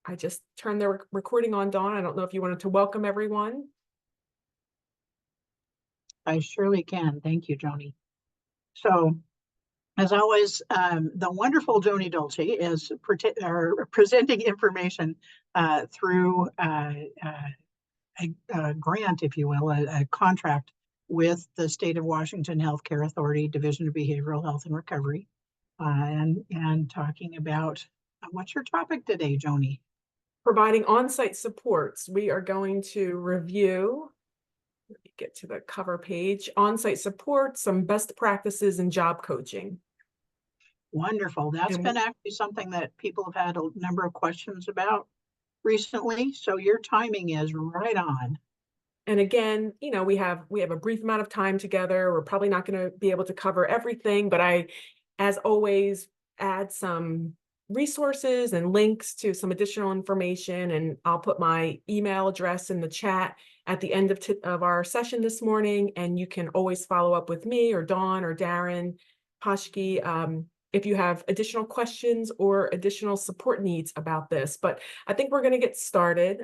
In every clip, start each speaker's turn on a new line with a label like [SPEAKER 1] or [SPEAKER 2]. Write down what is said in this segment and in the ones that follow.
[SPEAKER 1] I just turned the recording on, Dawn. I don't know if you wanted to welcome everyone.
[SPEAKER 2] I surely can. Thank you, Joni. So, as always, the wonderful Joni Dolce is presenting information through a grant, if you will, a contract with the State of Washington Healthcare Authority, Division of Behavioral Health and Recovery, and talking about what's your topic today, Joni?
[SPEAKER 1] Providing on-site supports. We are going to review, let me get to the cover page, on-site support, some best practices in job coaching.
[SPEAKER 2] Wonderful. That's been actually something that people have had a number of questions about recently. So your timing is right on.
[SPEAKER 1] And again, we have a brief amount of time together. We're probably not going to be able to cover everything, but I, as always, add some resources and links to some additional information, and I'll put my email address in the chat at the end of our session this morning, and you can always follow up with me or Dawn or Darren Pashke if you have additional questions or additional support needs about this. But I think we're going to get started.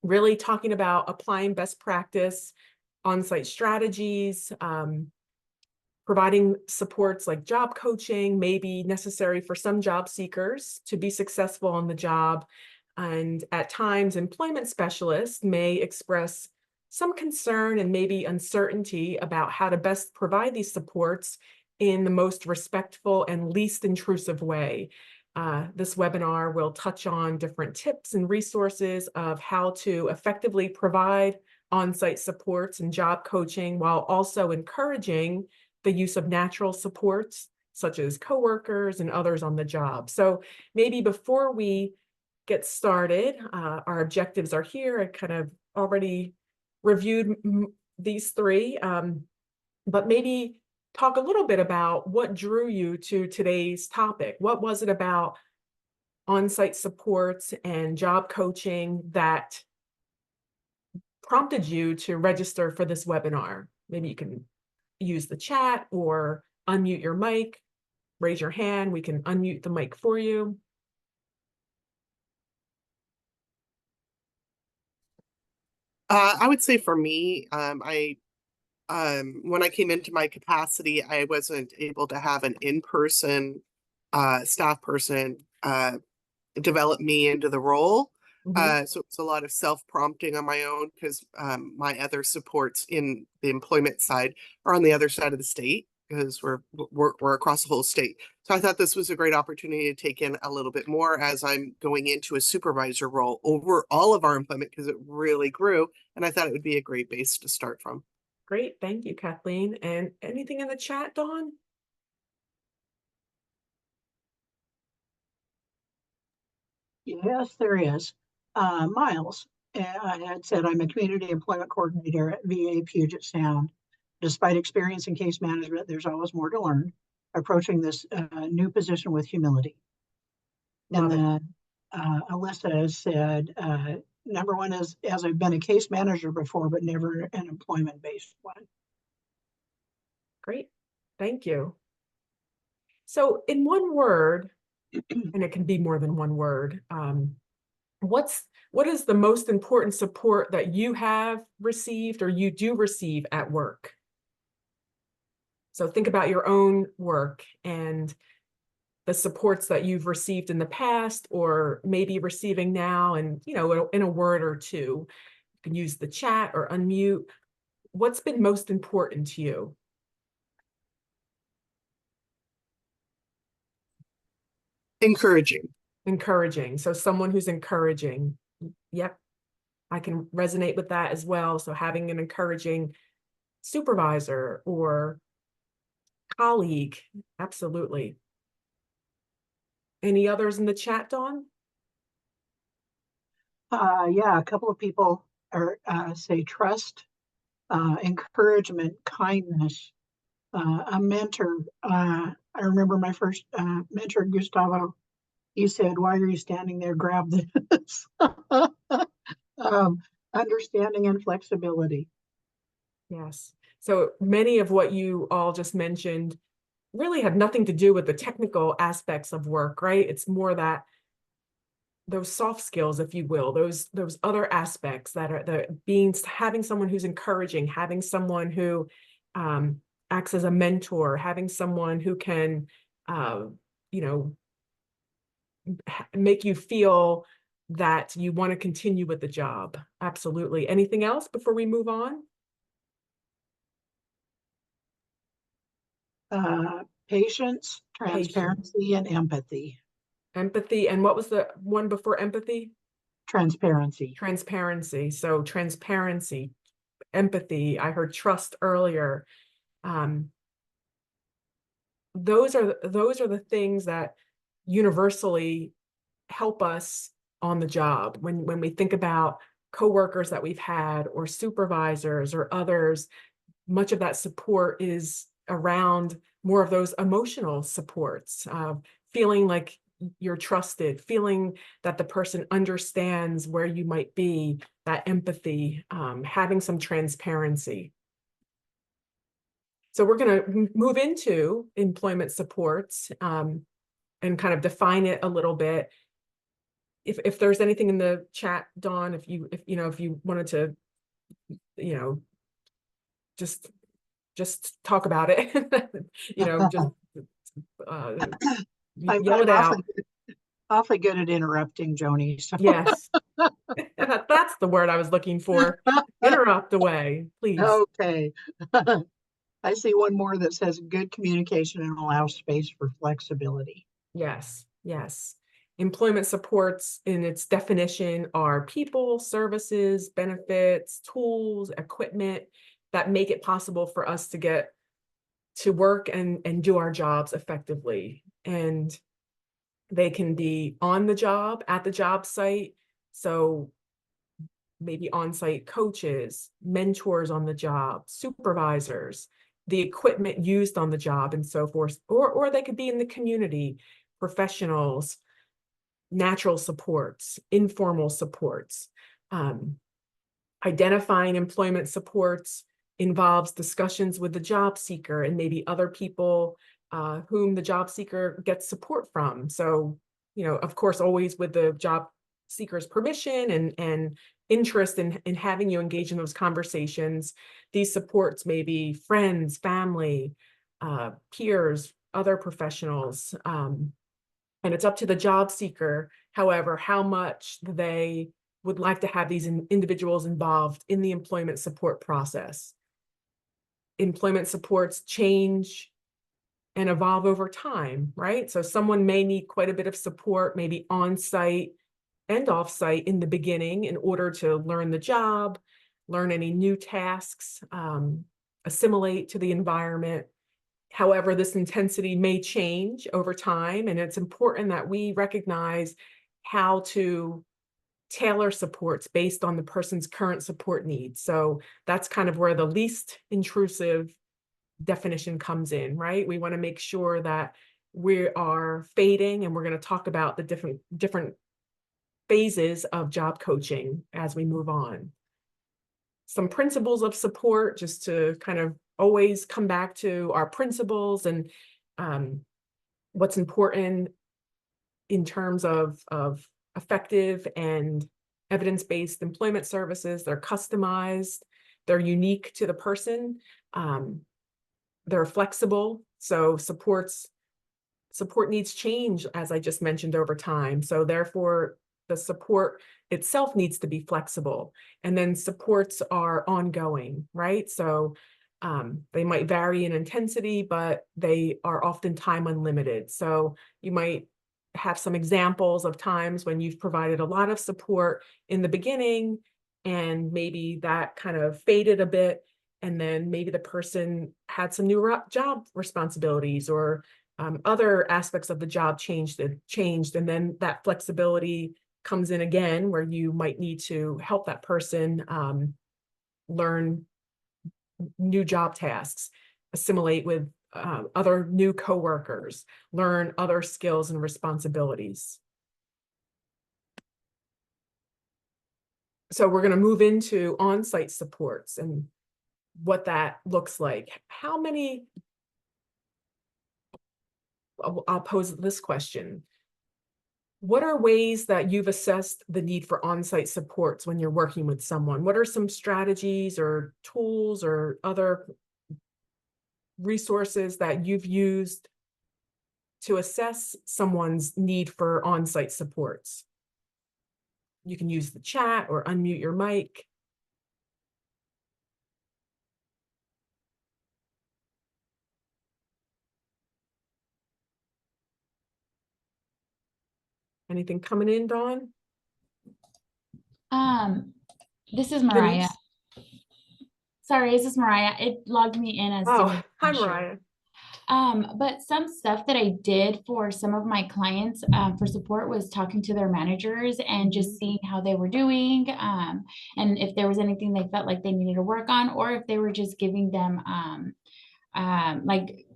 [SPEAKER 1] Really talking about applying best practice, on-site strategies, providing supports like job coaching may be necessary for some job seekers to be successful on the job. And at times, employment specialists may express some concern and maybe uncertainty about how to best provide these supports in the most respectful and least intrusive way. This webinar will touch on different tips and resources of how to effectively provide on-site supports and job coaching while also encouraging the use of natural supports such as coworkers and others on the job. So maybe before we get started, our objectives are here. I kind of already reviewed these three, but maybe talk a little bit about what drew you to today's topic. What was it about on-site supports and job coaching that prompted you to register for this webinar? Maybe you can use the chat or unmute your mic, raise your hand. We can unmute the mic for you.
[SPEAKER 3] I would say for me, when I came into my capacity, I wasn't able to have an in-person staff person develop me into the role. So it's a lot of self-prompting on my own because my other supports in the employment side are on the other side of the state because we're across the whole state. So I thought this was a great opportunity to take in a little bit more as I'm going into a supervisor role over all of our employment because it really grew. And I thought it would be a great base to start from.
[SPEAKER 1] Great. Thank you, Kathleen. And anything in the chat, Dawn?
[SPEAKER 2] Yes, there is. Miles had said, I'm a community employment coordinator at VA Puget Sound. Despite experience in case management, there's always more to learn. Approaching this new position with humility. And then Alyssa has said, number one is, as I've been a case manager before, but never an employment-based one.
[SPEAKER 1] Great. Thank you. So in one word, and it can be more than one word, what is the most important support that you have received or you do receive at work? So think about your own work and the supports that you've received in the past or maybe receiving now, and in a word or two. You can use the chat or unmute. What's been most important to you? Encouraging. So someone who's encouraging. Yep, I can resonate with that as well. So having an encouraging supervisor or colleague, absolutely. Any others in the chat, Dawn?
[SPEAKER 2] Yeah, a couple of people say trust, encouragement, kindness, a mentor. I remember my first mentor, Gustavo. He said, "Why are you standing there? Grab this." Understanding and flexibility.
[SPEAKER 1] Yes. So many of what you all just mentioned really have nothing to do with the technical aspects of work, right? It's more that those soft skills, if you will, those other aspects that are having someone who's encouraging, having someone who acts as a mentor, having someone who can, you know, make you feel that you want to continue with the job. Absolutely. Anything else before we move on?
[SPEAKER 2] Patience,
[SPEAKER 1] Patience,
[SPEAKER 2] transparency, and empathy.
[SPEAKER 1] empathy, and what was the one before empathy?
[SPEAKER 2] Transparency.
[SPEAKER 1] Transparency. So transparency, empathy. I heard trust earlier. Um, those are the things that universally help us on the job when we think about coworkers that we've had or supervisors or others. Much of that support is around more of those emotional supports, feeling like you're trusted, feeling that the person understands where you might be, that empathy, having some transparency. So we're going to move into employment supports, and kind of define it a little bit. If there's anything in the chat, Dawn, if you wanted to, you know, just talk about it, just uh, yell
[SPEAKER 2] I'm
[SPEAKER 1] it out.
[SPEAKER 2] awfully good at interrupting, Joni. So.
[SPEAKER 1] Yes, that's the word I was looking for. Interrupt away, please.
[SPEAKER 2] Okay. I see one more that says good communication and allow space for flexibility.
[SPEAKER 1] Yes, yes. Employment supports in its definition are people, services, benefits, tools, equipment that make it possible for us to get to work and do our jobs effectively. And they can be on the job, at the job site. So maybe on-site coaches, mentors on the job, supervisors, the equipment used on the job and so forth, or they could be in the community, professionals, natural supports, informal supports. Identifying employment supports involves discussions with the job seeker and maybe other people whom the job seeker gets support from. So, of course, always with the job seeker's permission and interest in having you engage in those conversations. These supports may be friends, family, peers, other professionals. And it's up to the job seeker, however, how much they would like to have these individuals involved in the employment support process. Employment supports change and evolve over time, right? So someone may need quite a bit of support, maybe on-site and off-site in the beginning in order to learn the job, learn any new tasks, assimilate to the environment. However, this intensity may change over time, and it's important that we recognize how to tailor supports based on the person's current support needs. So that's kind of where the least intrusive definition comes in, right? We want to make sure that we are fading, and we're going to talk about the different phases of job coaching as we move on. Some principles of support, just to kind of always come back to our principles and what's important in terms of effective and evidence-based employment services. They're customized, they're unique to the person, they're flexible. So support needs change, as I just mentioned, over time. So therefore, the support itself needs to be flexible. And then supports are ongoing, right? So they might vary in intensity, but they are often time unlimited. So you might have some examples of times when you've provided a lot of support in the beginning, and maybe that kind of faded a bit. And then maybe the person had some new job responsibilities, or other aspects of the job changed, and then that flexibility comes in again, where you might need to help that person learn new job tasks, assimilate with other new coworkers, learn other skills and responsibilities. So we're going to move into on-site supports and what that looks like. How many, I'll pose this question. What are ways that you've assessed the need for on-site supports when you're working with someone? What are some strategies or tools or other resources that you've used to assess someone's need for on-site supports? You can use the chat or unmute your mic. Anything coming in, Dawn?
[SPEAKER 4] Um, this is Mariah.
[SPEAKER 1] Denise?
[SPEAKER 4] Sorry, this is Mariah. It logged me in as
[SPEAKER 1] Oh,
[SPEAKER 4] Denise.
[SPEAKER 1] hi,
[SPEAKER 4] Sure.
[SPEAKER 1] Mariah.
[SPEAKER 4] But some stuff that I did for some of my clients for support was talking to their managers and just seeing how they were doing, and if there was anything they felt like they needed to work on, or if they were just giving them like,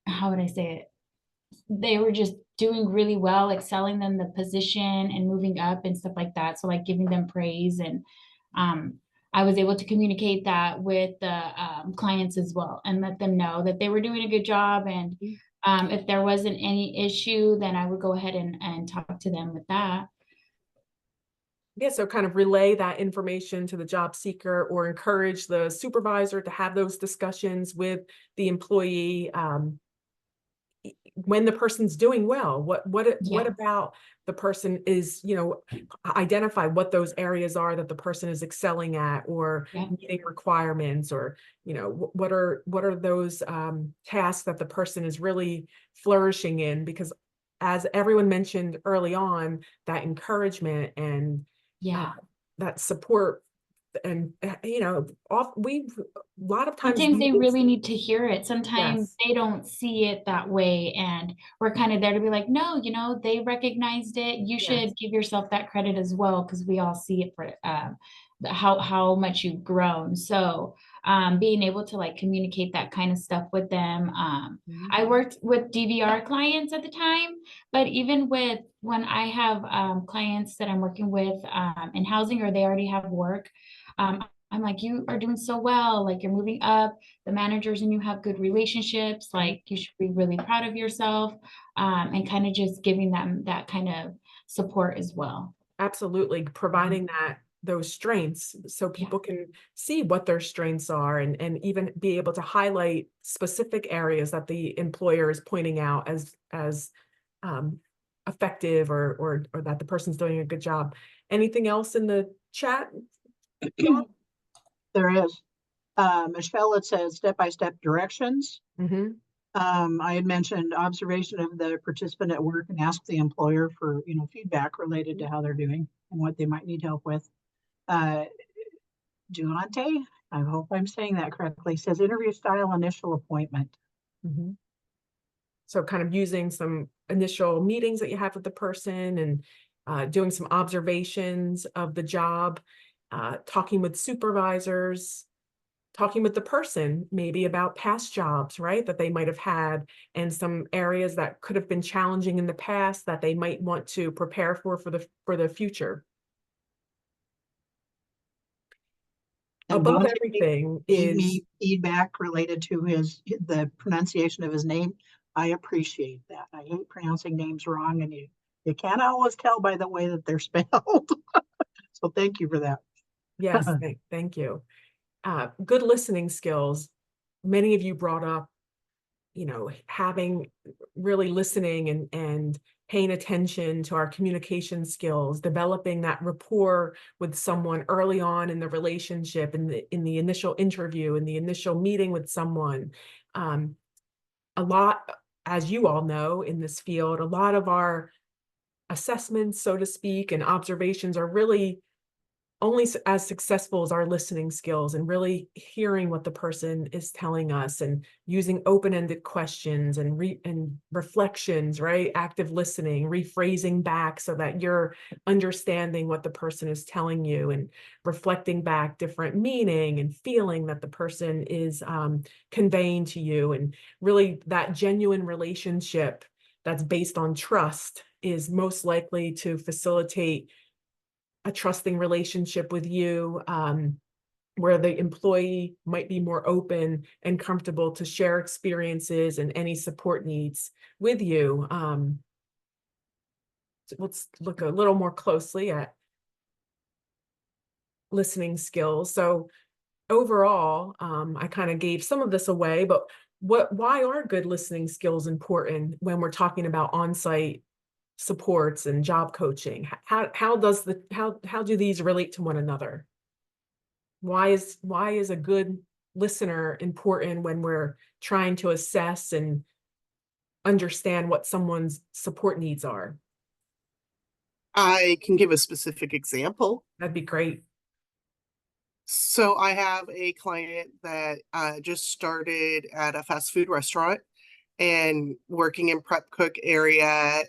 [SPEAKER 4] how would I say it? They were just doing really well, excelling them the position and moving up and stuff like that. So like giving them praise, and um, I was able to communicate that with the clients as well and let them know that they were doing a good job. And if there wasn't any issue, then I would go ahead and talk to them with that.
[SPEAKER 1] Yeah, so kind of relay that information to the job seeker or encourage the supervisor to have those discussions with the employee when the person's doing well. What about the person is, identify what those areas are that the person is excelling at or meeting requirements, or what are those tasks that the person is really flourishing in, because as everyone mentioned early on, that encouragement and that support, and a lot of times
[SPEAKER 4] Sometimes they really need to hear it. Sometimes
[SPEAKER 1] Yes.
[SPEAKER 4] they don't see it that way. And we're kind of there to be like, no, they recognized it. You should give yourself that credit as well, because we all see it for how much you've grown. So being able to like communicate that kind of stuff with them. I worked with DVR clients at the time, but even with when I have clients that I'm working with in housing, or they already have work, I'm like, you are doing so well, like you're moving up, the managers and you have good relationships, like you should be really proud of yourself, and kind of just giving them that kind of support as well.
[SPEAKER 1] Absolutely, providing those strengths so people can see what their strengths are, and even be able to highlight specific areas that the employer is pointing out as effective, or that the person's doing a good job. Anything else in the chat?
[SPEAKER 2] There is. Michelle, it says step-by-step directions. I had mentioned observation of the participant at work and ask the employer for, feedback related to how they're doing and what they might need help with. Duante, I hope I'm saying that correctly, says interview style initial appointment.
[SPEAKER 1] So kind of using some initial meetings that you have with the person, and doing some observations of the job, talking with supervisors, talking with the person maybe about past jobs, right, that they might have had, and some areas that could have been challenging in the past that they might want to prepare for the future.
[SPEAKER 2] And
[SPEAKER 1] above everything
[SPEAKER 2] gave
[SPEAKER 1] is
[SPEAKER 2] me feedback related to the pronunciation of his name. I appreciate that. I hate pronouncing names wrong, and you can't always tell by the way that they're spelled. So thank you for that.
[SPEAKER 1] yes, thank you. Good listening skills. Many of you brought up, having really listening and paying attention to our communication skills, developing that rapport with someone early on in the relationship, in the initial interview, in the initial meeting with someone. A lot, as you all know, in this field, a lot of our assessments, so to speak, and observations are really only as successful as our listening skills, and really hearing what the person is telling us, and using open-ended questions and reflections, right? Active listening, rephrasing back so that you're understanding what the person is telling you, and reflecting back different meaning and feeling that the person is conveying to you. And really that genuine relationship that's based on trust is most likely to facilitate a trusting relationship with you, where the employee might be more open and comfortable to share experiences and any support needs with you. let's look a little more closely at listening skills. So overall, I kind of gave some of this away, but why are good listening skills important when we're talking about on-site supports and job coaching? How do these relate to one another? Why is a good listener important when we're trying to assess and understand what someone's support needs are?
[SPEAKER 3] I can give a specific example.
[SPEAKER 1] That'd be great.
[SPEAKER 3] So I have a client that just started at a fast food restaurant and working in prep cook area,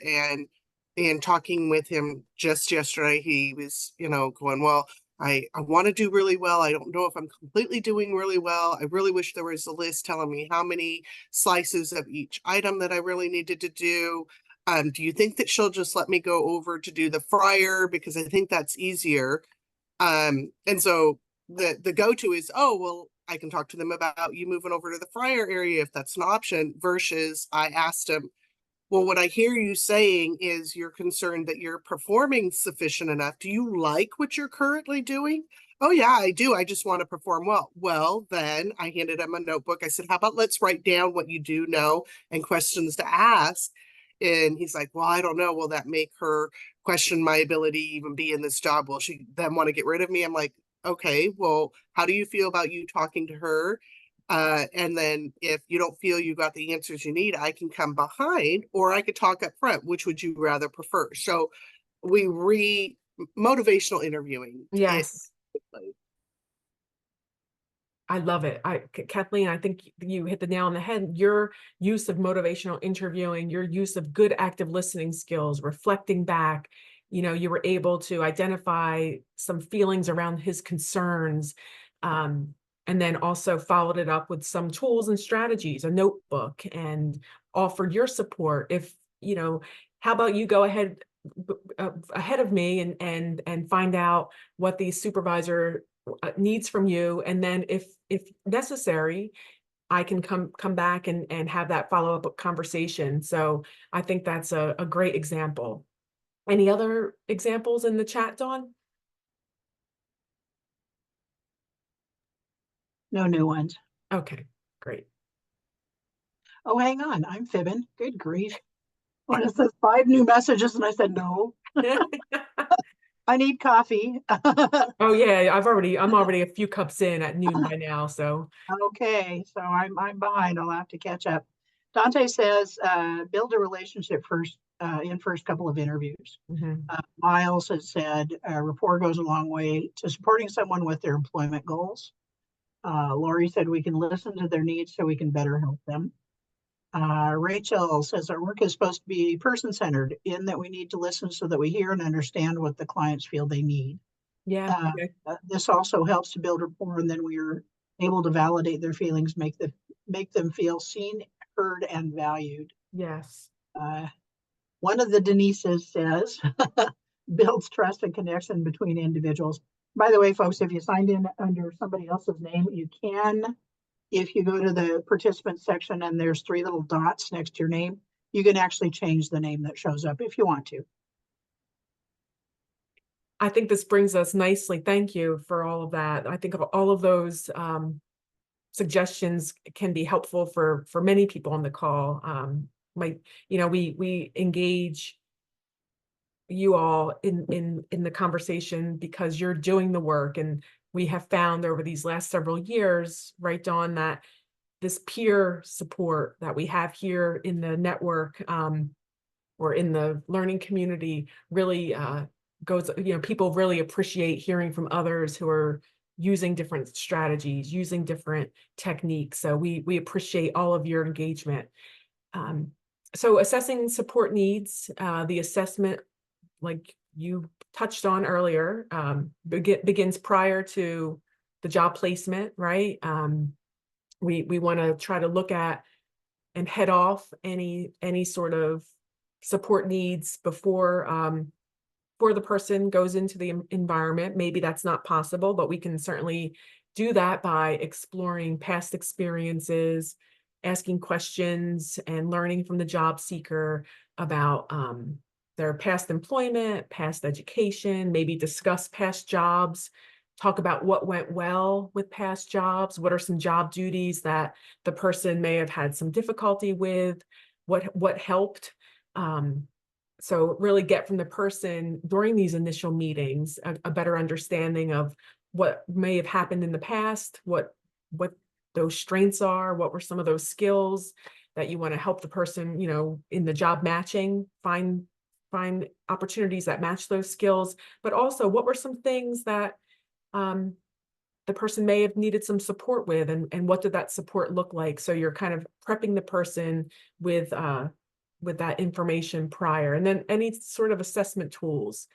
[SPEAKER 3] and talking with him just yesterday, he was, going, well, I want to do really well. I don't know if I'm completely doing really well. I really wish there was a list telling me how many slices of each item that I really needed to do. Do you think that she'll just let me go over to do the fryer? Because I think that's easier. And so the go-to is, oh, well, I can talk to them about you moving over to the fryer area if that's an option, versus I asked him, well, what I hear you saying is you're concerned that you're performing sufficient enough. Do you like what you're currently doing? Oh, yeah, I do. I just want to perform well. Well, then I handed him a notebook. I said, how about let's write down what you do know and questions to ask? And he's like, well, I don't know. Will that make her question my ability to even be in this job? Will she then want to get rid of me? I'm like, okay, well, how do you feel about you talking to her? And then if you don't feel you got the answers you need, I can come behind, or I could talk up front. Which would you rather prefer? So we motivational interviewing.
[SPEAKER 1] Yes. I love it. Kathleen, I think you hit the nail on the head. Your use of motivational interviewing, your use of good active listening skills, reflecting back, you were able to identify some feelings around his concerns, and then also followed it up with some tools and strategies, a notebook, and offered your support. How about you go ahead of me and find out what the supervisor needs from you, and then if necessary, I can come back and have that follow-up conversation. So I think that's a great example. Any other examples in the chat, Dawn?
[SPEAKER 2] No new ones.
[SPEAKER 1] Okay, great.
[SPEAKER 2] Oh, hang on, I'm fibbing. Good grief. When it says 5 new messages, and I said, no, I need coffee.
[SPEAKER 1] Oh yeah, I'm already a few cups in at noon by now, so.
[SPEAKER 2] Okay, so I'm behind. I'll have to catch up. Dante says, build a relationship first, in first couple of interviews.
[SPEAKER 1] Mhm.
[SPEAKER 2] Miles has said, rapport goes a long way to supporting someone with their employment goals. Lori said we can listen to their needs so we can better help them. Rachel says our work is supposed to be person-centered, in that we need to listen so that we hear and understand what the clients feel they need.
[SPEAKER 1] Yeah, okay.
[SPEAKER 2] This also helps to build rapport, and then we're able to validate their feelings, make them feel seen, heard, and valued.
[SPEAKER 1] Yes.
[SPEAKER 2] One of the Denises says, builds trust and connection between individuals. By the way, folks, if you signed in under somebody else's name, you can, if you go to the participants section and there's 3 little dots next to your name, you can actually change the name that shows up if you want to.
[SPEAKER 1] I think this brings us nicely. Thank you for all of that. I think of all of those suggestions can be helpful for many people on the call. We engage you all in the conversation because you're doing the work, and we have found over these last several years, right, Dawn, that this peer support that we have here in the network, or in the learning community, really goes, people really appreciate hearing from others who are using different strategies, using different techniques. So we appreciate all of your engagement. So assessing support needs, the assessment, like you touched on earlier, begins prior to the job placement, right? We want to try to look at and head off any sort of support needs before the person goes into the environment. Maybe that's not possible, but we can certainly do that by exploring past experiences, asking questions, and learning from the job seeker about their past employment, past education, maybe discuss past jobs, talk about what went well with past jobs, what are some job duties that the person may have had some difficulty with, what helped. So really get from the person during these initial meetings a better understanding of what may have happened in the past, what those strengths are, what were some of those skills that you want to help the person, you know, in the job matching, find opportunities that match those skills, but also what were some things that the person may have needed some support with, and what did that support look like? So you're kind of prepping the person with that information prior, and then any sort of assessment tools.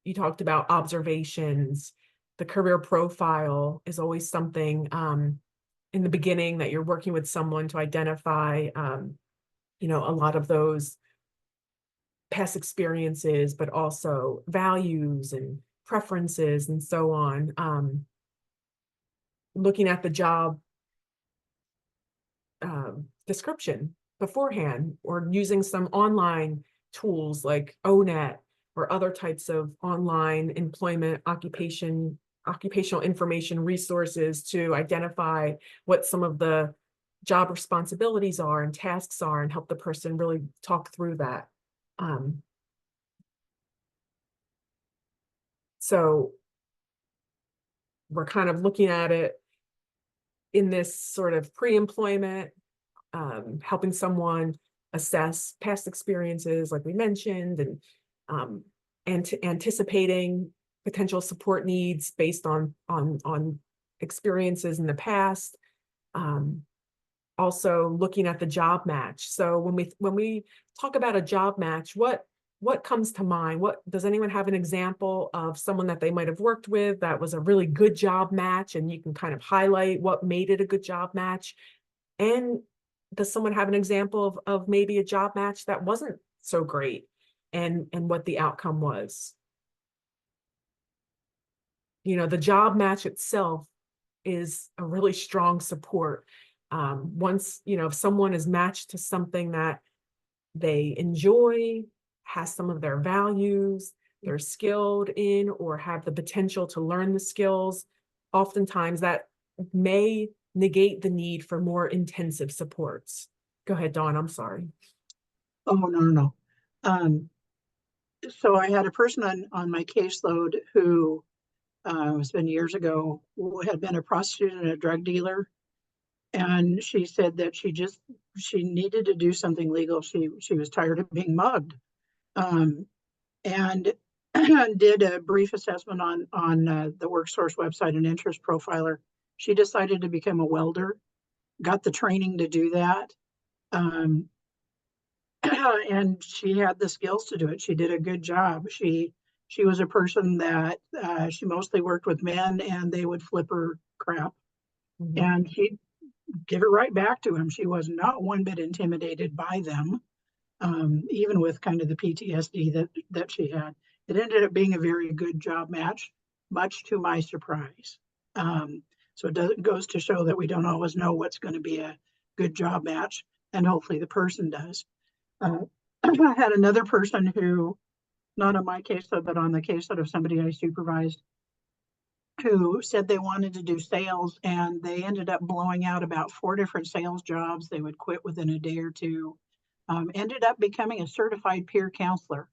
[SPEAKER 1] You talked about observations. The career profile is always something in the beginning that you're working with someone to identify, you know, a lot of those past experiences, but also values and preferences and so on. Looking at the job description beforehand, or using some online tools like ONET or other types of online employment occupational information resources to identify what some of the job responsibilities are and tasks are, and help the person really talk through that. So we're kind of looking at it in this sort of pre-employment, helping someone assess past experiences, like we mentioned, and anticipating potential support needs based on experiences in the past. Also looking at the job match. So when we talk about a job match, what comes to mind? What does anyone have an example of someone that they might have worked with that was a really good job match, and you can kind of highlight what made it a good job match? And does someone have an example of maybe a job match that wasn't so great, and what the outcome was? You know, the job match itself is a really strong support. Once, you know, if someone is matched to something that they enjoy, has some of their values, they're skilled in, or have the potential to learn the skills, oftentimes that may negate the need for more intensive supports. Go ahead, Dawn, I'm sorry.
[SPEAKER 2] Oh, no. So I had a person on my caseload who, it's been years ago, who had been a prostitute and a drug dealer. And she said that she needed to do something legal. She was tired of being mugged. And did a brief assessment on the WorkSource website and interest profiler. She decided to become a welder, got the training to do that. And she had the skills to do it. She did a good job. She was a person that she mostly worked with men, and they would flip her crap.
[SPEAKER 1] Mhm.
[SPEAKER 2] And she'd give it right back to him. She was not one bit intimidated by them, even with kind of the PTSD that she had. It ended up being a very good job match, much to my surprise. So it goes to show that we don't always know what's going to be a good job match, and hopefully the person does. I had another person who, not on my caseload, but on the caseload of somebody I supervised, who said they wanted to do sales, and they ended up blowing out about 4 different sales jobs. They would quit within a day or two. Ended up becoming a certified peer counselor.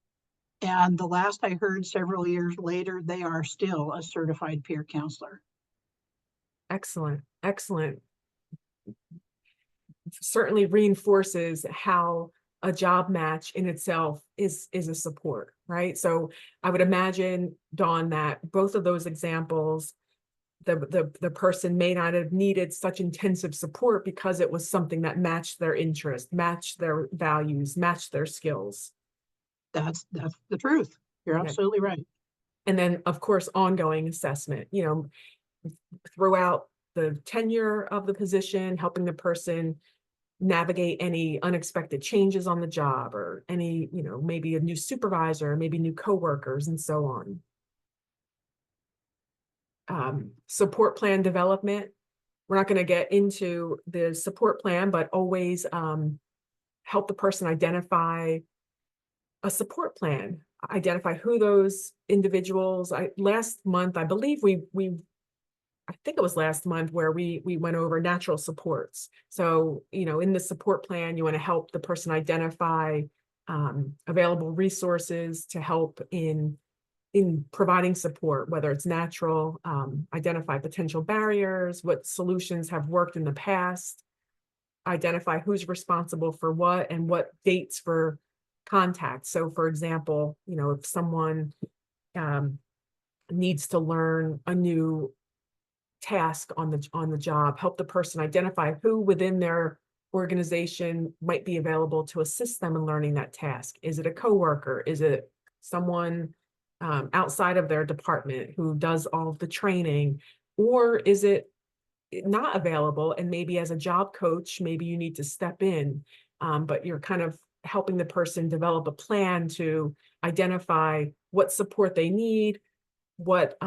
[SPEAKER 2] And the last I heard, several years later, they are still a certified peer counselor.
[SPEAKER 1] Excellent, excellent. Certainly reinforces how a job match in itself is a support, right? So I would imagine, Dawn, that both of those examples, the person may not have needed such intensive support because it was something that matched their interest, matched their values, matched their skills.
[SPEAKER 2] That's the truth. You're
[SPEAKER 1] Yeah.
[SPEAKER 2] absolutely right.
[SPEAKER 1] And then, of course, ongoing assessment, you know, throughout the tenure of the position, helping the person navigate any unexpected changes on the job, or any, you know, maybe a new supervisor, maybe new coworkers, and so on. Support plan development. We're not going to get into the support plan, but always help the person identify a support plan, identify who those individuals. Last month, I believe I think it was last month where we went over natural supports. So, in the support plan, you want to help the person identify available resources to help in providing support, whether it's natural, identify potential barriers, what solutions have worked in the past, identify who's responsible for what and what dates for contact. So, for example, if someone um, needs to learn a new task on the job, help the person identify who within their organization might be available to assist them in learning that task. Is it a coworker? Is it someone outside of their department who does all of the training? Or is it not available, and maybe as a job coach, maybe you need to step in, but you're kind of helping the person develop a plan to identify what support they need, what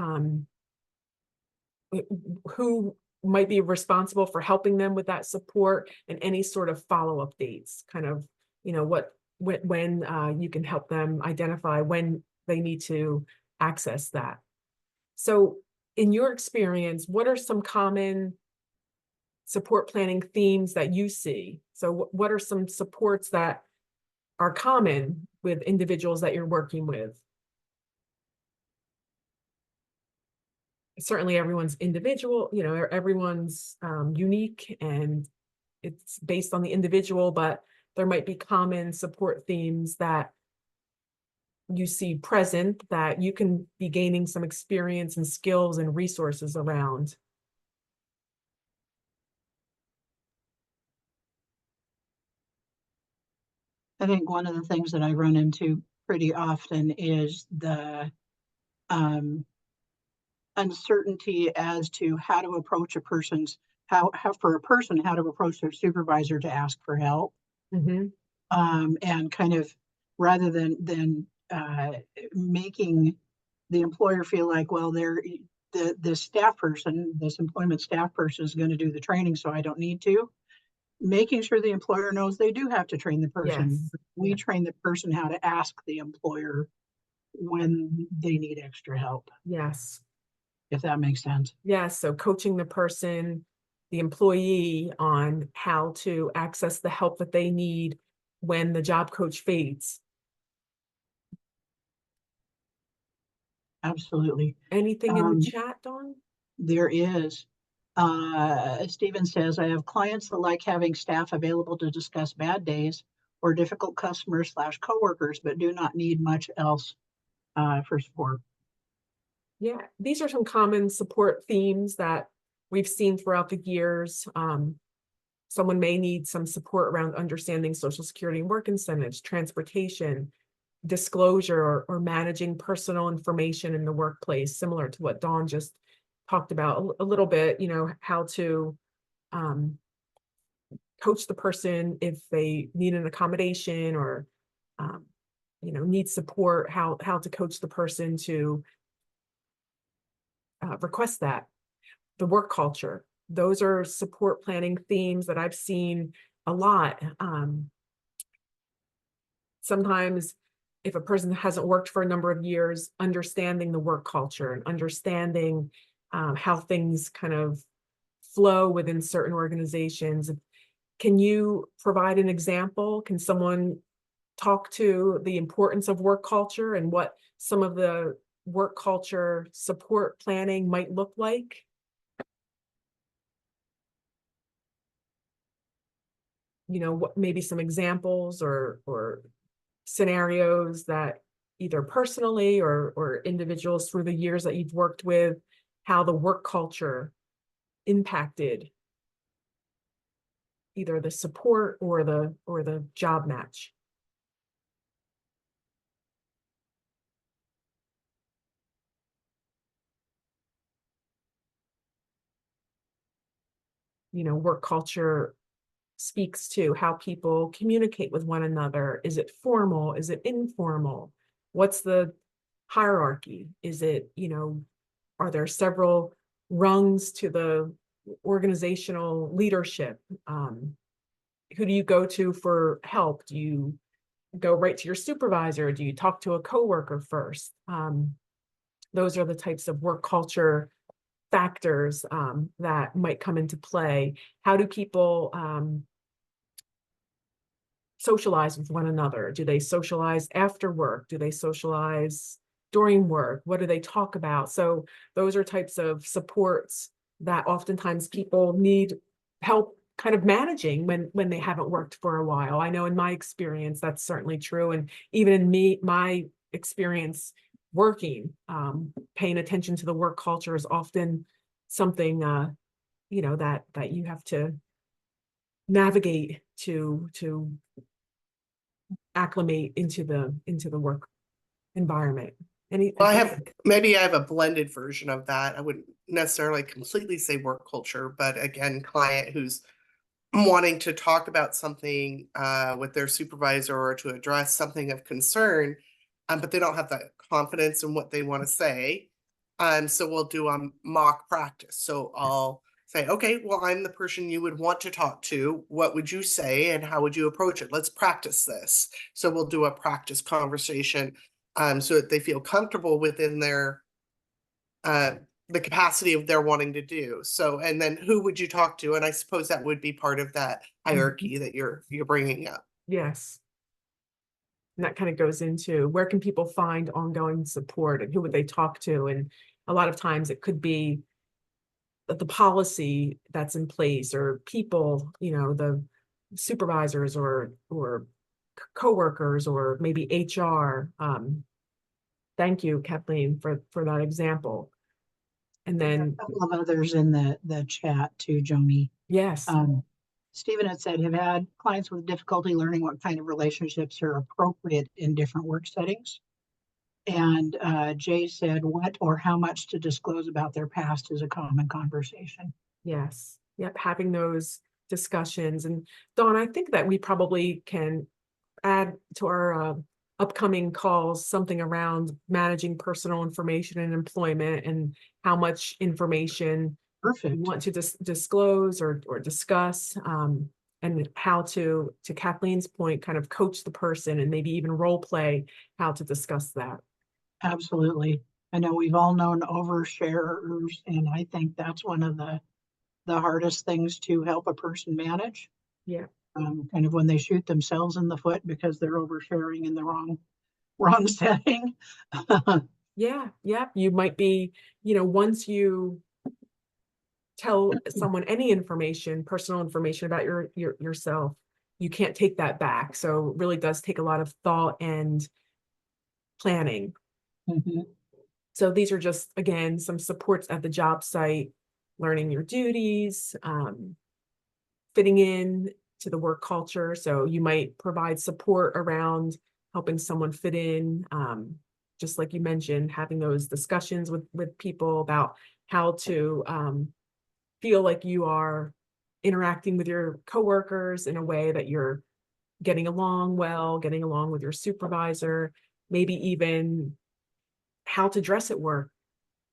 [SPEAKER 1] who might be responsible for helping them with that support, and any sort of follow-up dates, kind of, when you can help them identify when they need to access that. So in your experience, what are some common support planning themes that you see? So what are some supports that are common with individuals that you're working with? Certainly everyone's individual, everyone's unique, and it's based on the individual, but there might be common support themes that you see present that you can be gaining some experience and skills and resources around.
[SPEAKER 2] I think one of the things that I run into pretty often is the uncertainty as to how to approach a person's how for a person how to approach their supervisor to ask for help,
[SPEAKER 1] Mhm.
[SPEAKER 2] and kind of rather than making the employer feel like, well, the staff person, this employment staff person is going to do the training, so I don't need to. Making sure the employer knows they do have to train the person.
[SPEAKER 1] Yes.
[SPEAKER 2] We
[SPEAKER 1] Yeah.
[SPEAKER 2] train the person how to ask the employer when they need extra help,
[SPEAKER 1] Yes.
[SPEAKER 2] if that makes sense.
[SPEAKER 1] Yes. So coaching the person, the employee, on how to access the help that they need when the job coach fades.
[SPEAKER 2] Absolutely.
[SPEAKER 1] Anything in the
[SPEAKER 2] Um,
[SPEAKER 1] chat, Dawn?
[SPEAKER 2] there is. Stephen says, I have clients that like having staff available to discuss bad days or difficult customers slash coworkers, but do not need much else for support.
[SPEAKER 1] Yeah, these are some common support themes that we've seen throughout the years. Someone may need some support around understanding Social Security and work incentives, transportation, disclosure, or managing personal information in the workplace, similar to what Dawn just talked about a little bit, how to um, coach the person if they need an accommodation, or um, need support, how to coach the person to request that. The work culture, those are support planning themes that I've seen a lot. Sometimes if a person hasn't worked for a number of years, understanding the work culture and understanding how things kind of flow within certain organizations. Can you provide an example? Can someone talk to the importance of work culture and what some of the work culture support planning might look like? What maybe some examples or scenarios that either personally or individuals through the years that you've worked with, how the work culture impacted either the support or the job match. Work culture speaks to how people communicate with one another. Is it formal? Is it informal? What's the hierarchy? Is it, are there several rungs to the organizational leadership? Who do you go to for help? Do you go right to your supervisor? Do you talk to a coworker first? Those are the types of work culture factors that might come into play. How do people socialize with one another? Do they socialize after work? Do they socialize during work? What do they talk about? So those are types of supports that oftentimes people need help kind of managing when they haven't worked for a while. I know in my experience that's certainly true, and even in my experience working, paying attention to the work culture is often something that you have to navigate to acclimate into the work environment.
[SPEAKER 3] Well, I have a blended version of that. I wouldn't necessarily completely say work culture, but again, client who's wanting to talk about something with their supervisor or to address something of concern, but they don't have the confidence in what they want to say. So we'll do a mock practice. So I'll say, okay, well, I'm the person you would want to talk to. What would you say and how would you approach it? Let's practice this. So we'll do a practice conversation so that they feel comfortable within their the capacity of their wanting to do. So, and then who would you talk to? And I suppose that would be part of that hierarchy that you're bringing up.
[SPEAKER 1] Yes. And that kind of goes into where can people find ongoing support and who would they talk to? And a lot of times it could be the policy that's in place or people, the supervisors or coworkers or maybe HR. Thank you, Kathleen, for that example. And then,
[SPEAKER 2] A couple of others in the chat too, Joni.
[SPEAKER 1] yes,
[SPEAKER 2] Stephen had said, have had clients with difficulty learning what kind of relationships are appropriate in different work settings. And Jay said, what or how much to disclose about their past is a common conversation.
[SPEAKER 1] yes, yep, having those discussions. And Dawn, I think that we probably can add to our upcoming calls something around managing personal information and employment and how much information
[SPEAKER 2] Perfect.
[SPEAKER 1] you want to disclose or discuss, and how to Kathleen's point, kind of coach the person and maybe even role play how to discuss that.
[SPEAKER 2] Absolutely. I know we've all known oversharers, and I think that's one of the hardest things to help a person manage.
[SPEAKER 1] Yeah.
[SPEAKER 2] Kind of when they shoot themselves in the foot because they're oversharing in the wrong setting.
[SPEAKER 1] Yeah. You might be, once you tell someone any information, personal information about yourself, you can't take that back. So it really does take a lot of thought and planning.
[SPEAKER 2] Mhm.
[SPEAKER 1] So these are just, again, some supports at the job site, learning your duties, fitting in to the work culture. So you might provide support around helping someone fit in, just like you mentioned, having those discussions with people about how to feel like you are interacting with your coworkers in a way that you're getting along well, getting along with your supervisor, maybe even how to dress at work.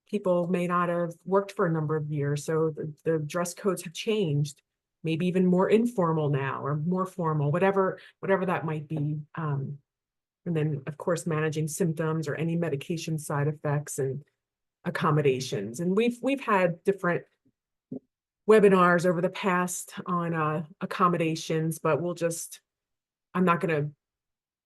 [SPEAKER 1] People may not have worked for a number of years, so the dress codes have changed, maybe even more informal now or more formal, whatever that might be. And then, of course, managing symptoms or any medication side effects and accommodations. And we've had different webinars over the past on accommodations, but I'm not going to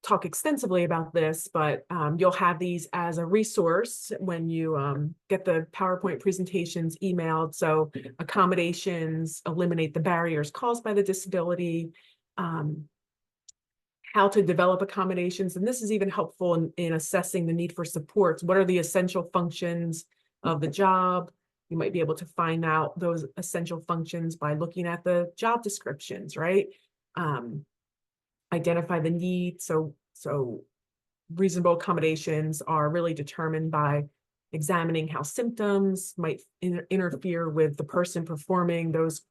[SPEAKER 1] talk extensively about this, but you'll have these as a resource when you get the PowerPoint presentations emailed. So accommodations eliminate the barriers caused by the disability, how to develop accommodations. And this is even helpful in assessing the need for supports. What are the essential functions of the job? You might be able to find out those essential functions by looking at the job descriptions, right? Identify the need. So reasonable accommodations are really determined by examining how symptoms might interfere with the person performing those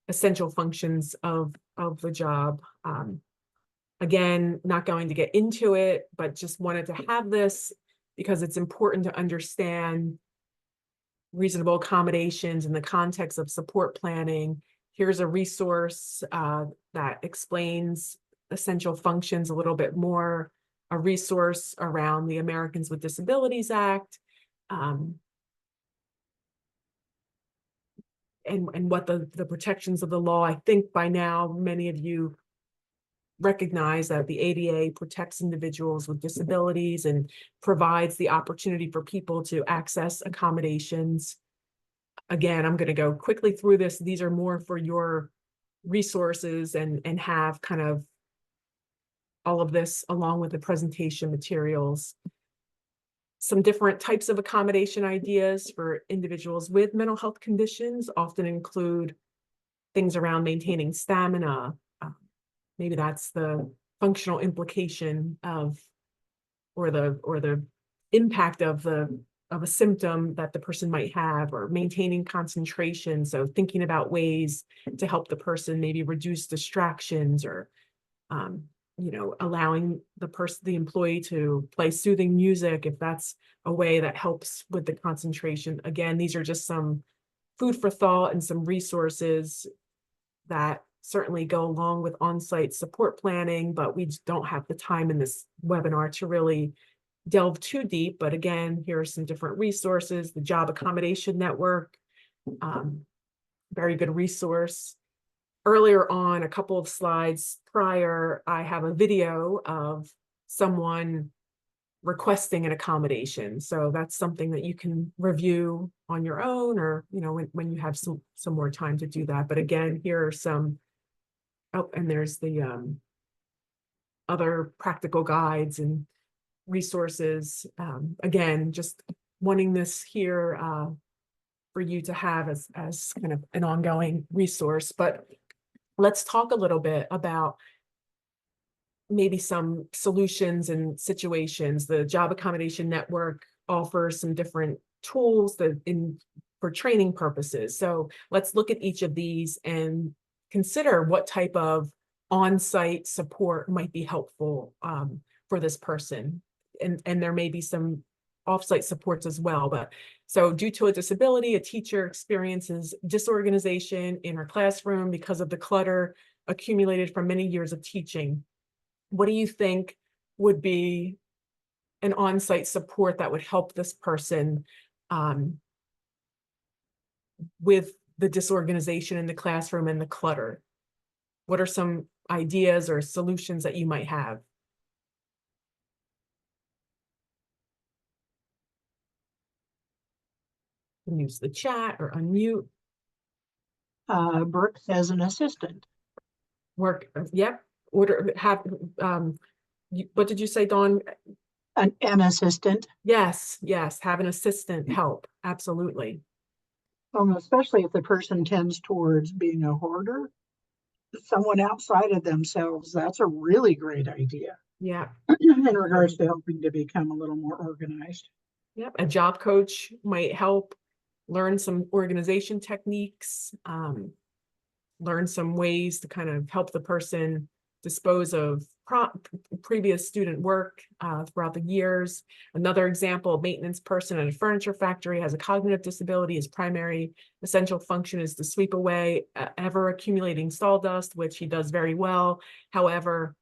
[SPEAKER 1] essential functions of the job. Again, not going to get into it, but just wanted to have this because it's important to understand reasonable accommodations in the context of support planning. Here's a resource that explains essential functions a little bit more, a resource around the Americans with Disabilities Act, and what the protections of the law. I think by now many of you recognize that the ADA protects individuals with disabilities and provides the opportunity for people to access accommodations. Again, I'm going to go quickly through this. These are more for your resources and have kind of all of this along with the presentation materials. Some different types of accommodation ideas for individuals with mental health conditions often include things around maintaining stamina. Maybe that's the functional implication of, or the impact of a symptom that the person might have, or maintaining concentration. So thinking about ways to help the person maybe reduce distractions, or allowing the employee to play soothing music if that's a way that helps with the concentration. Again, these are just some food for thought and some resources that certainly go along with on-site support planning, but we just don't have the time in this webinar to really delve too deep. But again, here are some different resources. The Job Accommodation Network, very good resource. Earlier on, a couple of slides prior, I have a video of someone requesting an accommodation. So that's something that you can review on your own, or when you have some more time to do that. But again, here are some, and there's the other practical guides and resources. Again, just wanting this here for you to have as kind of an ongoing resource. But let's talk a little bit about maybe some solutions and situations. The Job Accommodation Network offers some different tools for training purposes. So let's look at each of these and consider what type of on-site support might be helpful for this person. And there may be some off-site supports as well. But so due to a disability, a teacher experiences disorganization in her classroom because of the clutter accumulated from many years of teaching. What do you think would be an on-site support that would help this person with the disorganization in the classroom and the clutter? What are some ideas or solutions that you might have? You can use the chat or unmute.
[SPEAKER 2] Brooke says an assistant.
[SPEAKER 1] Yep. What did you say, Dawn?
[SPEAKER 2] An assistant.
[SPEAKER 1] Yes, have an assistant help. Absolutely.
[SPEAKER 2] Especially if the person tends towards being a hoarder, someone outside of themselves, that's a really great idea.
[SPEAKER 1] Yeah.
[SPEAKER 2] In regards to helping to become a little more organized.
[SPEAKER 1] Yep. A job coach might help learn some organization techniques, learn some ways to kind of help the person dispose of previous student work throughout the years. Another example, a maintenance person at a furniture factory has a cognitive disability. His primary essential function is to sweep away ever accumulating sawdust, which he does very well. However,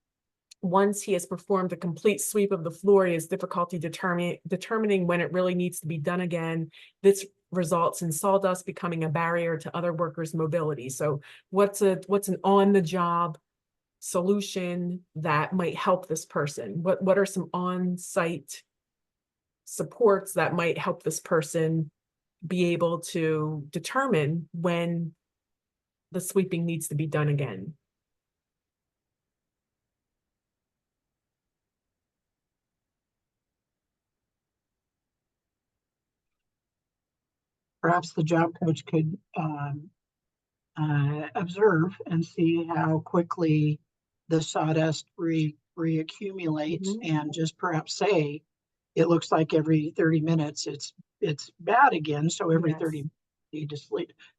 [SPEAKER 1] once he has performed a complete sweep of the floor, he has difficulty determining when it really needs to be done again. This results in sawdust becoming a barrier to other workers' mobility. So what's an on-the-job solution that might help this person? What are some on-site supports that might help this person be able to determine when the sweeping needs to be done again?
[SPEAKER 2] Perhaps the job coach could observe and see how quickly the sawdust reaccumulates, and just perhaps say, it looks like every 30 minutes it's bad again. So every 30 minutes you need to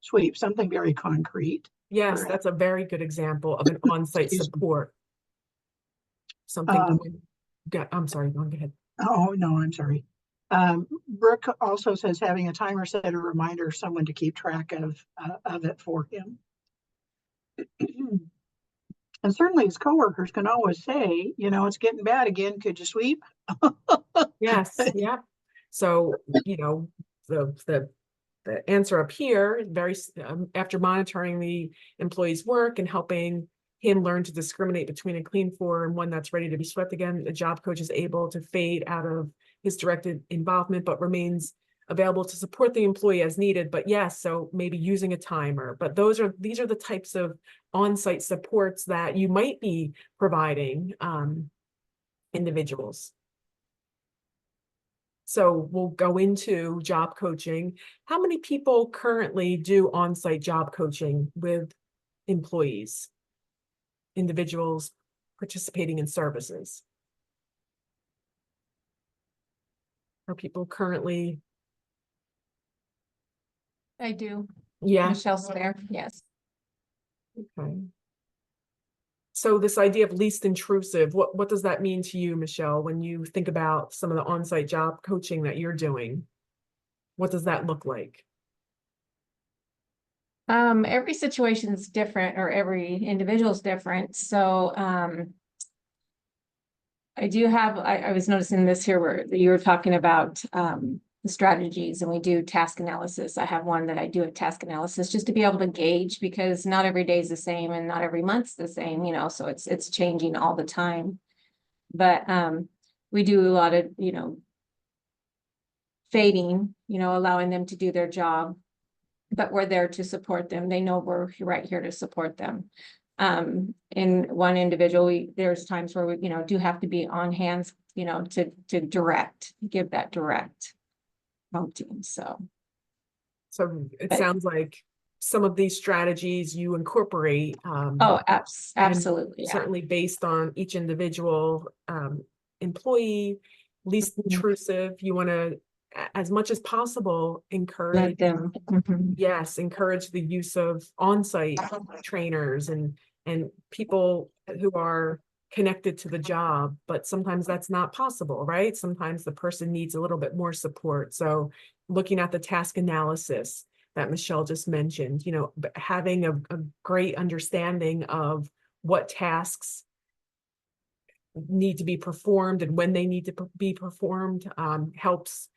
[SPEAKER 2] sweep something very concrete.
[SPEAKER 1] Yes, that's a very good example of an on-site support. Something I'm sorry, go ahead.
[SPEAKER 2] Oh, no, I'm sorry. Brooke also says having a timer set a reminder, someone to keep track of it for him. And certainly his coworkers can always say, you know, it's getting bad again. Could you sweep?
[SPEAKER 1] Yes, yeah. So, you know, the answer up here, after monitoring the employee's work and helping him learn to discriminate between a clean floor and one that's ready to be swept again, the job coach is able to fade out of his directed involvement, but remains available to support the employee as needed. But yes, so maybe using a timer, but these are the types of on-site supports that you might be providing individuals. So we'll go into job coaching. How many people currently do on-site job coaching with employees, individuals participating in services? Are people currently?
[SPEAKER 5] I do.
[SPEAKER 1] Yeah.
[SPEAKER 5] Michelle's there, yes.
[SPEAKER 1] Okay. So this idea of least intrusive, what does that mean to you, Michelle, when you think about some of the on-site job coaching that you're doing? What does that look like?
[SPEAKER 5] Every situation is different, or every individual is different. So, I do have, I was noticing this here where you were talking about, the strategies, and we do task analysis. I have one that I do a task analysis just to be able to gauge, because not every day is the same and not every month's the same, you know, so it's changing all the time. But, we do a lot of, you know, fading, you know, allowing them to do their job, but we're there to support them. They know we're right here to support them. In one individual, there's times where we, you know, do have to be on hands, you know, to give that direct prompting. So
[SPEAKER 1] It
[SPEAKER 5] But-
[SPEAKER 1] sounds like some of these strategies you incorporate.
[SPEAKER 5] oh, absolutely. Yeah.
[SPEAKER 1] Certainly based on each individual employee, least
[SPEAKER 5] Mhm.
[SPEAKER 1] intrusive. You want to, as much as possible,
[SPEAKER 5] Let
[SPEAKER 1] encourage.
[SPEAKER 5] them. Mhm.
[SPEAKER 1] Yes, encourage the use of on-site trainers and people who are connected to the job, but sometimes that's not possible, right? Sometimes the person needs a little bit more support. So looking at the task analysis that Michelle just mentioned, you know, having a great understanding of what tasks need to be performed and when they need to be performed helps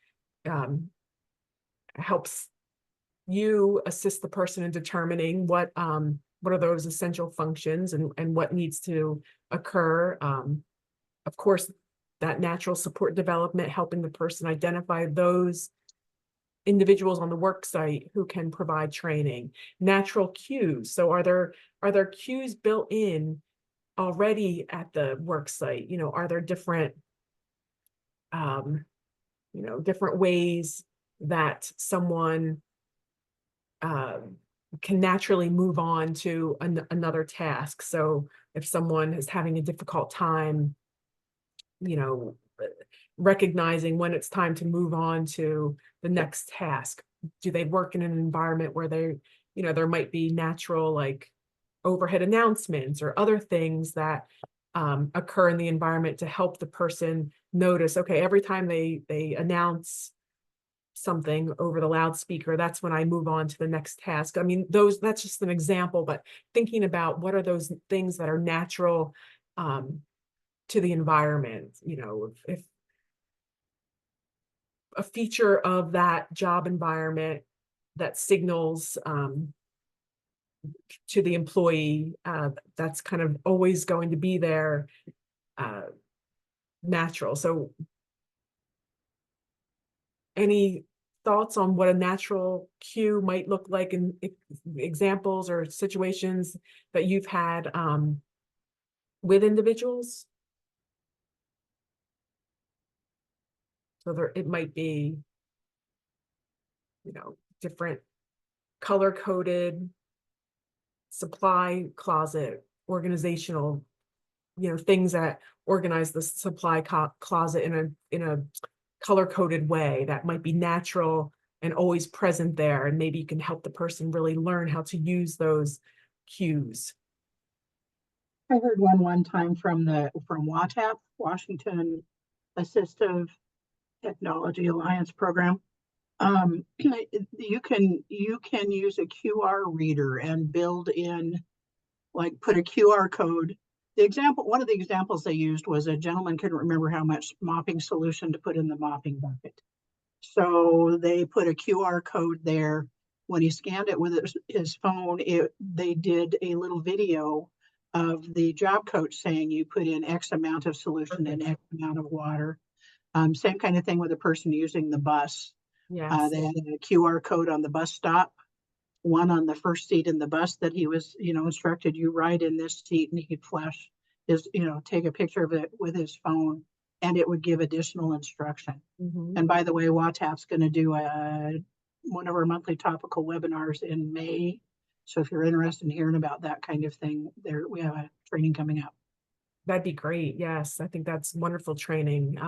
[SPEAKER 1] you assist the person in determining what are those essential functions and what needs to occur. Of course, that natural support development, helping the person identify those individuals on the work site who can provide training. Natural cues. So are there cues built in already at the work site? You know, are there different different ways that someone can naturally move on to another task? So if someone is having a difficult time, you know, recognizing when it's time to move on to the next task, do they work in an environment where they, you know, there might be natural like overhead announcements or other things that occur in the environment to help the person notice, okay, every time they announce something over the loudspeaker, that's when I move on to the next task. I mean, that's just an example, but thinking about what are those things that are natural to the environment, you know, if a feature of that job environment that signals to the employee that's kind of always going to be there, natural. So any thoughts on what a natural cue might look like in examples or situations that you've had with individuals? So it might be, you know, different color-coded supply closet, organizational, you know, things that organize the supply closet in a color-coded way that might be natural and always present there. And maybe you can help the person really learn how to use those cues.
[SPEAKER 2] I heard one time from WATAP, Washington Assistive Technology Alliance Program. You can use a QR reader and build in like put a QR code. One of the examples they used was a gentleman couldn't remember how much mopping solution to put in the mopping bucket. So they put a QR code there. When he scanned it with his phone, they did a little video of the job coach saying you put in X amount of solution and X amount of water. Same kind of thing with a person using the bus.
[SPEAKER 1] Yes.
[SPEAKER 2] They had a QR code on the bus stop, one on the first seat in the bus that he was, instructed you ride in this seat, and he could flash his, take a picture of it with his phone, and it would give additional instruction.
[SPEAKER 1] Mhm.
[SPEAKER 2] And by the way, WATAP's going to do one of our monthly topical webinars in May. So if you're interested in hearing about that kind of thing, we have a training coming up.
[SPEAKER 1] That'd be great. Yes, I think that's wonderful training.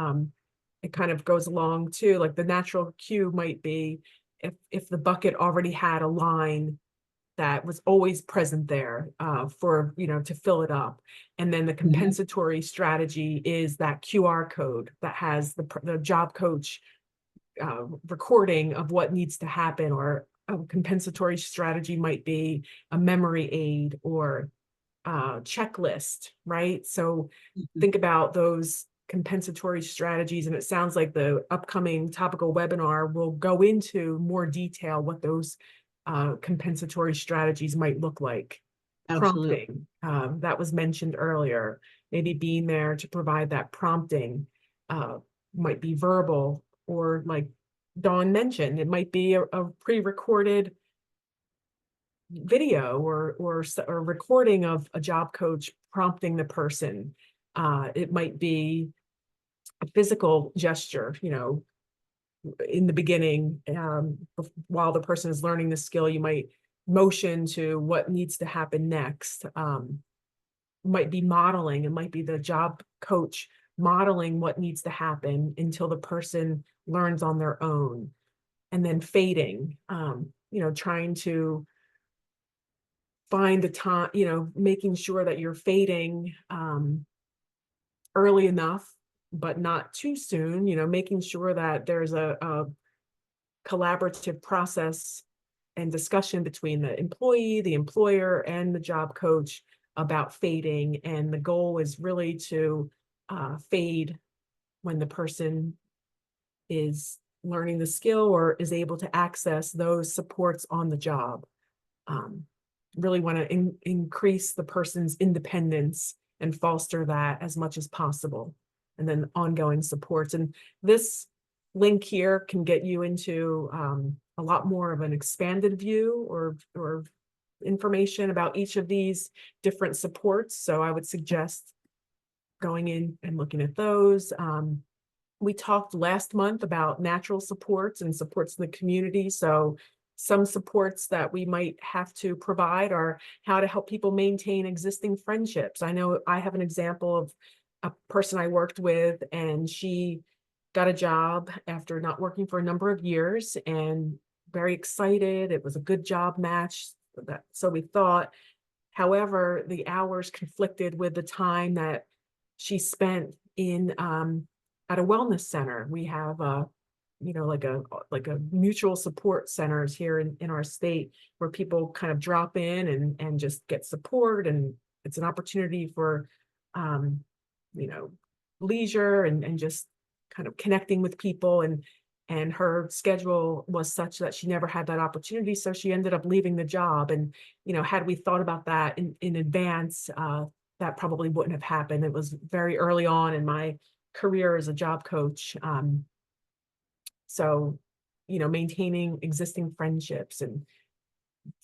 [SPEAKER 1] It kind of goes along too, like the natural cue might be if the bucket already had a line that was always present there for, to fill it up. And then the compensatory strategy is that QR code that has the job coach recording of what needs to happen, or a compensatory strategy might be a memory aid or checklist, right? So think about those compensatory strategies, and it sounds like the upcoming topical webinar will go into more detail what those compensatory strategies might look like.
[SPEAKER 2] Absolutely.
[SPEAKER 1] Prompting, that was mentioned earlier, maybe being there to provide that prompting, might be verbal, or like Dawn mentioned, it might be a pre-recorded video or recording of a job coach prompting the person. It might be a physical gesture, in the beginning, while the person is learning the skill, you might motion to what needs to happen next. Might be modeling, it might be the job coach modeling what needs to happen until the person learns on their own. And then fading, trying to find the time, making sure that you're fading early enough, but not too soon, making sure that there's a collaborative process and discussion between the employee, the employer, and the job coach about fading. And the goal is really to fade when the person is learning the skill or is able to access those supports on the job. Really want to increase the person's independence and foster that as much as possible. And then ongoing supports. And this link here can get you into a lot more of an expanded view or information about each of these different supports. So I would suggest going in and looking at those. We talked last month about natural supports and supports in the community. So some supports that we might have to provide are how to help people maintain existing friendships. I know I have an example of a person I worked with, and she got a job after not working for a number of years, and very excited. It was a good job match, so we thought. However, the hours conflicted with the time that she spent in at a wellness center. We have like a mutual support centers here in our state where people kind of drop in and just get support, and it's an opportunity for leisure and just kind of connecting with people, and her schedule was such that she never had that opportunity, so she ended up leaving the job. And had we thought about that in advance, that probably wouldn't have happened. It was very early on in my career as a job coach. So, maintaining existing friendships and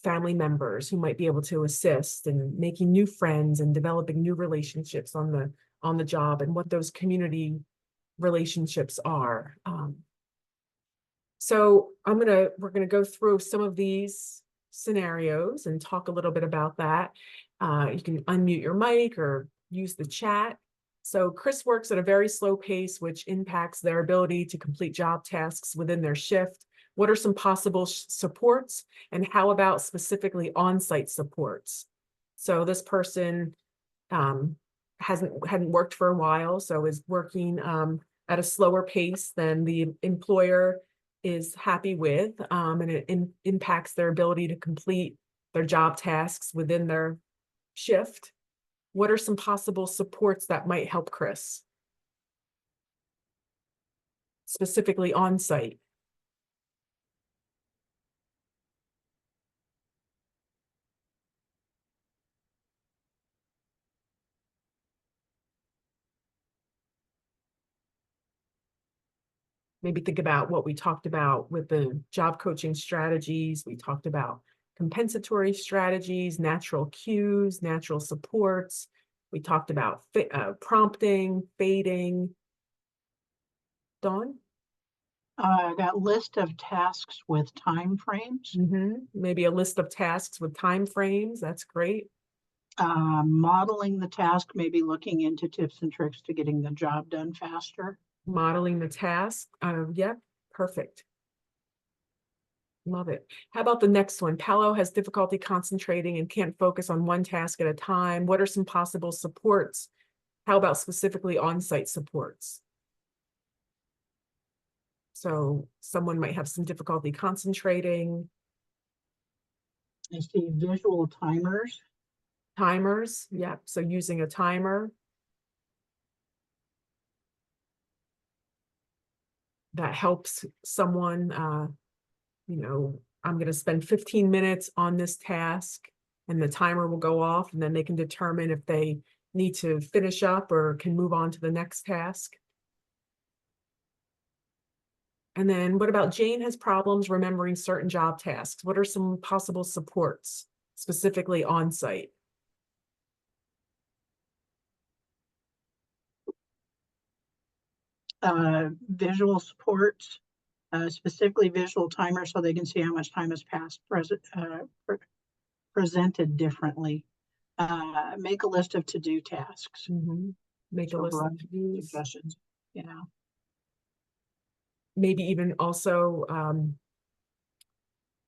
[SPEAKER 1] family members who might be able to assist, and making new friends and developing new relationships on the job, and what those community relationships are. So we're gonna go through some of these scenarios and talk a little bit about that. You can unmute your mic or use the chat. So Chris works at a very slow pace, which impacts their ability to complete job tasks within their shift. What are some possible supports, and how about specifically on-site supports? So this person hadn't worked for a while, so is working at a slower pace than the employer is happy with, and it impacts their ability to complete their job tasks within their shift, what are some possible supports that might help Chris? Specifically on site. Maybe think about what we talked about with the job coaching strategies. We talked about compensatory strategies, natural cues, natural supports. We talked about prompting, fading. Dawn?
[SPEAKER 2] That list of tasks with time frames,
[SPEAKER 1] Maybe a list of tasks with time frames. That's great.
[SPEAKER 2] modeling the task, maybe looking into tips and tricks to getting the job done faster.
[SPEAKER 1] Modeling the task. Yep, perfect. Love it. How about the next one? Paolo has difficulty concentrating and can't focus on one task at a time. What are some possible supports? How about specifically on-site supports? So someone might have some difficulty concentrating.
[SPEAKER 2] I see visual timers.
[SPEAKER 1] Timers, yeah. So using a timer. That helps someone, you know, I'm going to spend 15 minutes on this task and the timer will go off and then they can determine if they need to finish up or can move on to the next task. And then what about Jane has problems remembering certain job tasks? What are some possible supports, specifically on site?
[SPEAKER 2] Visual supports, specifically visual timers so they can see how much time has passed, presented differently. Make a list of to-do tasks.
[SPEAKER 1] Make a
[SPEAKER 2] So
[SPEAKER 1] list of
[SPEAKER 2] variety
[SPEAKER 1] to-dos.
[SPEAKER 2] suggestions. Yeah.
[SPEAKER 1] Maybe even also,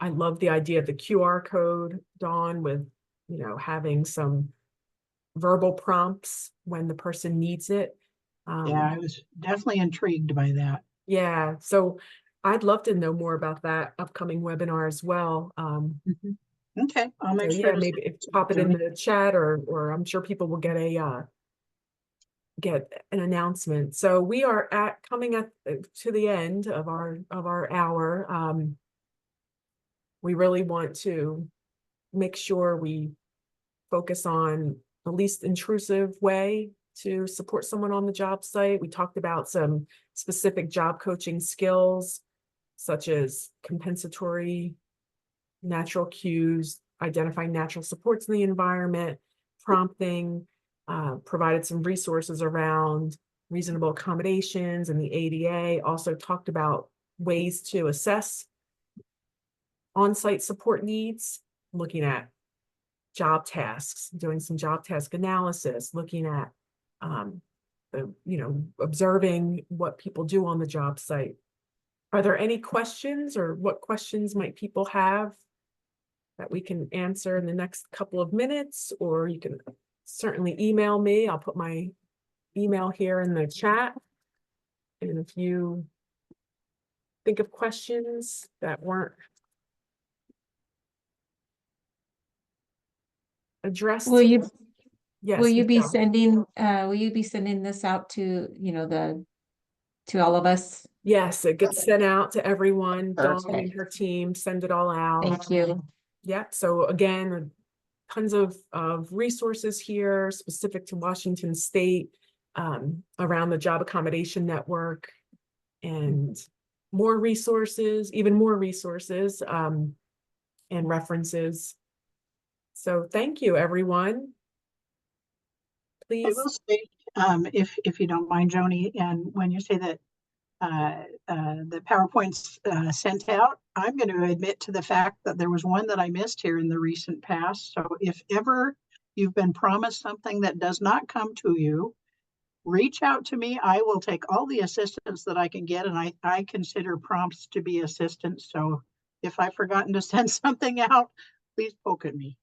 [SPEAKER 1] I love the idea of the QR code, Dawn, with, you know, having some verbal prompts when the person needs it.
[SPEAKER 2] Yeah, I was definitely intrigued by that.
[SPEAKER 1] Yeah, so I'd love to know more about that upcoming webinar as well.
[SPEAKER 2] Okay, I'll make
[SPEAKER 1] So
[SPEAKER 2] sure
[SPEAKER 1] yeah,
[SPEAKER 2] to
[SPEAKER 1] maybe pop it in the chat, or I'm sure people will get a get an announcement. So we are coming at to the end of our hour. We really want to make sure we focus on the least intrusive way to support someone on the job site. We talked about some specific job coaching skills, such as compensatory, natural cues, identifying natural supports in the environment, prompting, provided some resources around reasonable accommodations and the ADA, also talked about ways to assess on-site support needs, looking at job tasks, doing some job task analysis, looking at, observing what people do on the job site. Are there any questions, or what questions might people have that we can answer in the next couple of minutes? Or you can certainly email me. I'll put my email here in the chat. And if you think of questions that weren't addressed.
[SPEAKER 5] Will you
[SPEAKER 1] Yes.
[SPEAKER 5] will you be
[SPEAKER 1] Michelle.
[SPEAKER 5] sending this out to, to all of us?
[SPEAKER 1] Yes, it gets sent out to everyone. Dawn and
[SPEAKER 5] Perfect.
[SPEAKER 1] her team send it all out.
[SPEAKER 5] Thank you.
[SPEAKER 1] Yep. So again, tons of resources here specific to Washington State, around the Job Accommodation Network, and more resources, even more resources, and references. So thank you, everyone.
[SPEAKER 2] I
[SPEAKER 1] Please.
[SPEAKER 2] will say, if you don't mind, Joni, and when you say that the PowerPoint's sent out, I'm going to admit to the fact that there was one that I missed here in the recent past. So if ever you've been promised something that does not come to you, reach out to me. I will take all the assistance that I can get, and I consider prompts to be assistance. So if I've forgotten to send something out, please poke at me.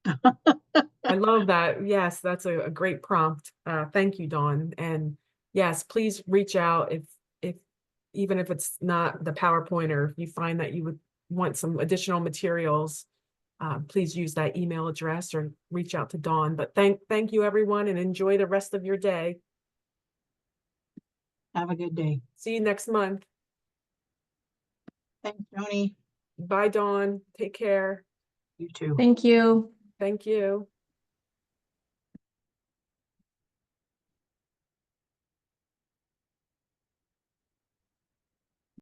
[SPEAKER 1] I love that. Yes, that's a great prompt. Thank you, Dawn. And yes, please reach out if even if it's not the PowerPoint, or if you find that you would want some additional materials. please use that email address or reach out to Dawn. But thank you, everyone, and enjoy the rest of your day.
[SPEAKER 2] Have a good day.
[SPEAKER 1] See you next month.
[SPEAKER 2] Thanks, Joni.
[SPEAKER 1] Bye, Dawn. Take care.
[SPEAKER 2] You too.
[SPEAKER 5] Thank you.
[SPEAKER 1] Thank you.